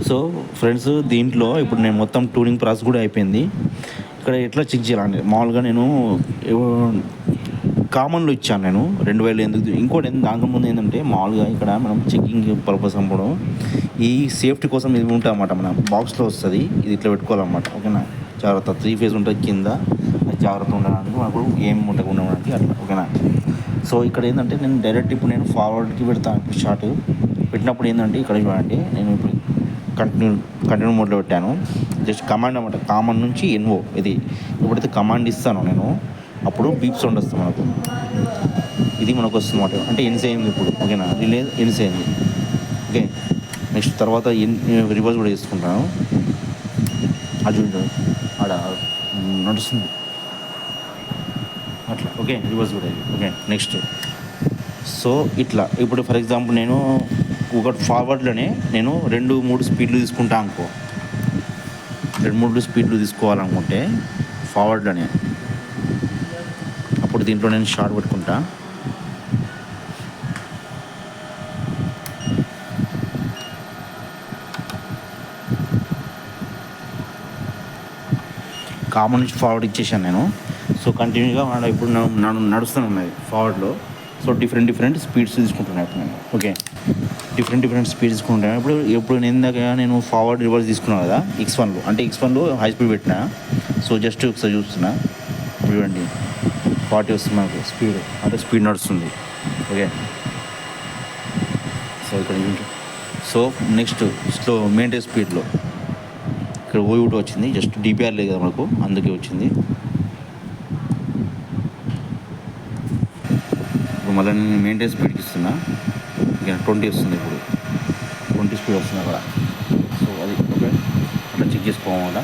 So friends, దీంట్లో ఇప్పుడు నేను మొత్తం ట్యూనింగ్ ప్రాసెస్ కూడా అయిపోయింది. ఇక్కడ ఎట్లా చెక్ చేయాలండి, మామూలుగా నేను కామన్లో ఇచ్చాను నేను 2000. ఎందుకు ఇంకోటి దానికముందు ఏంటంటే, మామూలుగా ఇక్కడ మనం చెకింగ్ పర్పస్ అవ్వడం ఈ సేఫ్టీ కోసం ఇది ఉంటుంది అన్నమాట. మన బాక్స్లో వస్తుంది, ఇది ఇట్లా పెట్టుకోవాలన్నమాట. ఓకేనా, జాగ్రత్త 3 ఫేజ్ ఉంటుంది కింద, అది జాగ్రత్త ఉండడానికి మనకు ఏం ఉండకుండా ఉండడానికి అట్లా. ఓకేనా. సో ఇక్కడ ఏంటంటే నేను డైరెక్ట్ ఇప్పుడు నేను ఫార్వర్డ్కి పెడతాను. ఇప్పుడు షార్ట్ పెట్టినప్పుడు ఏంటంటే ఇక్కడ చూడండి, నేను ఇప్పుడు కంటిన్యూ మోడ్లో పెట్టాను. జస్ట్ కమాండ్ అన్నమాట, కామన్ నుంచి ఎన్ఓ. ఇది ఎప్పుడైతే కమాండ్ ఇస్తానో నేను, అప్పుడు బీప్ సౌండ్ వస్తుంది మనకు. ఇది మనకు వస్తుంది అన్నమాట, అంటే ఎన్స్ అయింది ఇప్పుడు. ఓకేనా, రిలే ఎన్స్ అయింది. ఓకే, నెక్స్ట్ తర్వాత రివర్స్ కూడా తీసుకుంటాను. అది ఆడ నడుస్తుంది అట్లా. ఓకే, రివర్స్ కూడా ఇది. Okay, next. సో ఇట్లా ఇప్పుడు ఫర్ ఎగ్జాంపుల్ నేను ఒకటి ఫార్వర్డ్లోనే నేను 2-3 స్పీడ్లు తీసుకుంటా అనుకో. 2-3 స్పీడ్లు తీసుకోవాలనుకుంటే ఫార్వర్డ్లోనే, అప్పుడు దీంట్లో నేను షార్ట్ పెట్టుకుంటా. కామన్ నుంచి ఫార్వర్డ్ ఇచ్చేసాను నేను. సో కంటిన్యూగా ఇప్పుడు నడుస్తూనే ఉన్నది ఫార్వర్డ్లో. సో డిఫరెంట్ స్పీడ్స్ తీసుకుంటున్నాను ఇప్పుడు నేను. ఓకే, డిఫరెంట్ స్పీడ్స్ తీసుకుంటాను. ఇప్పుడు నేను ఇందాక నేను ఫార్వర్డ్ రివర్స్ తీసుకున్నాను కదా X1లో, అంటే X1లో హై స్పీడ్ పెట్టినా. సో జస్ట్ ఒకసారి చూస్తున్నా, చూడండి 40 వస్తుంది మనకు స్పీడ్, అంటే స్పీడ్ నడుస్తుంది. ఓకే, సో ఇక్కడ సో నెక్స్ట్ స్లో మెయింటైన్ స్పీడ్లో ఇక్కడ ఓయూటీ వచ్చింది. జస్ట్ డిపిఆర్ లేదు కదా మనకు, అందుకే వచ్చింది. ఇప్పుడు మళ్ళీ నేను మెయింటైన్ స్పీడ్కి ఇస్తున్నా. ఇంకా 20 వస్తుంది, ఇప్పుడు 20 స్పీడ్ వస్తుంది అక్కడ. సో అది ఓకే, అట్లా చెక్ చేసుకోవాలా.